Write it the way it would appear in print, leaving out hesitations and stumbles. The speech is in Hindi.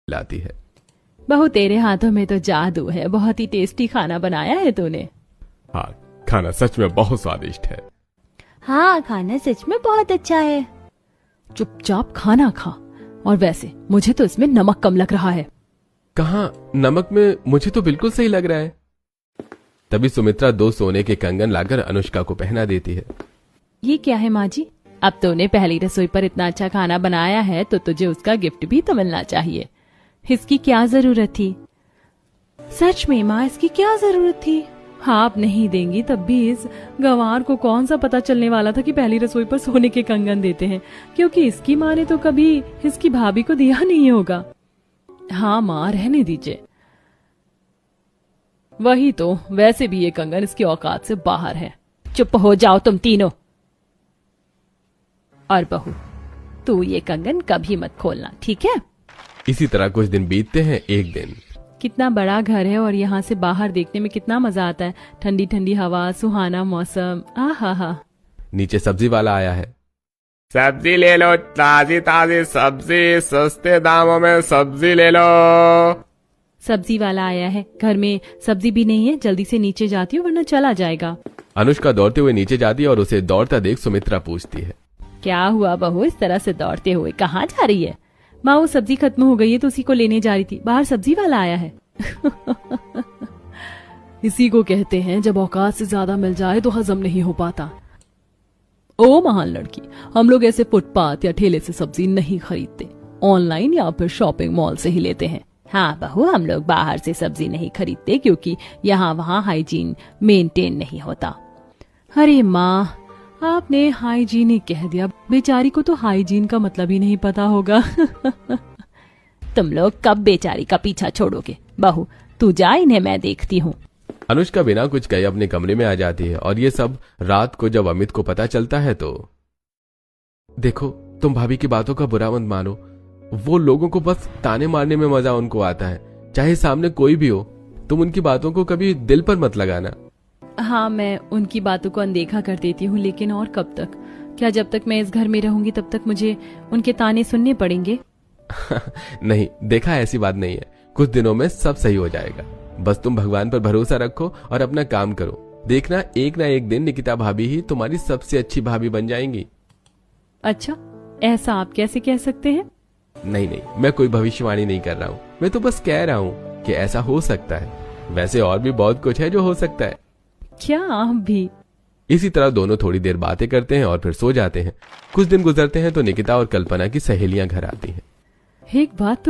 लाती है। बहू तेरे हाथों में तो जादू है, बहुत ही टेस्टी खाना बनाया है तूने। हाँ, खाना सच में बहुत स्वादिष्ट है। हाँ, खाना सच में बहुत अच्छा है। चुपचाप खाना खा। और वैसे मुझे तो इसमें नमक कम लग रहा है। कहाँ नमक में, मुझे तो बिल्कुल सही लग रहा है। तभी सुमित्रा 2 सोने के कंगन लाकर अनुष्का को पहना देती है। ये क्या है माँ जी? अब तूने पहली रसोई पर इतना अच्छा खाना बनाया है तो तुझे उसका गिफ्ट भी तो मिलना चाहिए। इसकी क्या जरूरत थी? सच में माँ, इसकी क्या जरूरत थी? हाँ, आप नहीं देंगी तब भी इस गंवार को कौन सा पता चलने वाला था कि पहली रसोई पर सोने के कंगन देते हैं, क्योंकि इसकी माँ ने तो कभी इसकी भाभी को दिया नहीं होगा। हाँ माँ, रहने दीजिए। वही तो, वैसे भी ये कंगन इसकी औकात से बाहर है। चुप हो जाओ तुम तीनों। और बहू, तू ये कंगन कभी मत खोलना, ठीक है? इसी तरह कुछ दिन बीतते हैं। एक दिन कितना बड़ा घर है और यहाँ से बाहर देखने में कितना मजा आता है। ठंडी ठंडी हवा, सुहाना मौसम, आहा हा। नीचे सब्जी वाला आया है। सब्जी ले लो, ताजी ताजी सब्जी, सस्ते दामों में सब्जी ले लो। सब्जी वाला आया है, घर में सब्जी भी नहीं है, जल्दी से नीचे जाती हूँ वरना चला जाएगा। अनुष्का दौड़ते हुए नीचे जाती है और उसे दौड़ता देख सुमित्रा पूछती है, क्या हुआ बहू, इस तरह से दौड़ते हुए कहाँ जा रही है? माँ, वो सब्जी खत्म हो गई है तो उसी को लेने जा रही थी। बाहर सब्जी वाला आया है। इसी को कहते हैं जब औकात से ज्यादा मिल जाए तो हजम नहीं हो पाता। ओ महान लड़की, हम लोग ऐसे फुटपाथ या ठेले से सब्जी नहीं खरीदते, ऑनलाइन या फिर शॉपिंग मॉल से ही लेते हैं। हाँ बहू, हम लोग बाहर से सब्जी नहीं खरीदते क्योंकि यहाँ वहाँ हाइजीन मेंटेन नहीं होता। अरे माँ, आपने हाइजीनिक कह दिया, बेचारी को तो हाइजीन का मतलब ही नहीं पता होगा। तुम लोग कब बेचारी का पीछा छोड़ोगे? बहू तू जा, इन्हें मैं देखती हूँ। अनुष्का बिना कुछ कहे अपने कमरे में आ जाती है और ये सब रात को जब अमित को पता चलता है तो, देखो तुम भाभी की बातों का बुरा मत मानो, वो लोगों को बस ताने मारने में मजा उनको आता है, चाहे सामने कोई भी हो। तुम उनकी बातों को कभी दिल पर मत लगाना। हाँ, मैं उनकी बातों को अनदेखा कर देती हूँ, लेकिन और कब तक? क्या जब तक मैं इस घर में रहूंगी तब तक मुझे उनके ताने सुनने पड़ेंगे? नहीं, देखा ऐसी बात नहीं है, कुछ दिनों में सब सही हो जाएगा। बस तुम भगवान पर भरोसा रखो और अपना काम करो। देखना एक ना एक दिन निकिता भाभी ही तुम्हारी सबसे अच्छी भाभी बन जाएंगी। अच्छा, ऐसा आप कैसे कह सकते हैं? नहीं नहीं, मैं कोई भविष्यवाणी नहीं कर रहा हूँ, मैं तो बस कह रहा हूँ कि ऐसा हो सकता है। वैसे और भी बहुत कुछ है जो हो सकता है। क्या आप भी? इसी तरह दोनों थोड़ी देर बातें करते हैं और फिर सो जाते हैं। कुछ दिन गुजरते हैं तो निकिता और कल्पना की सहेलियां घर आती हैं। एक बात तो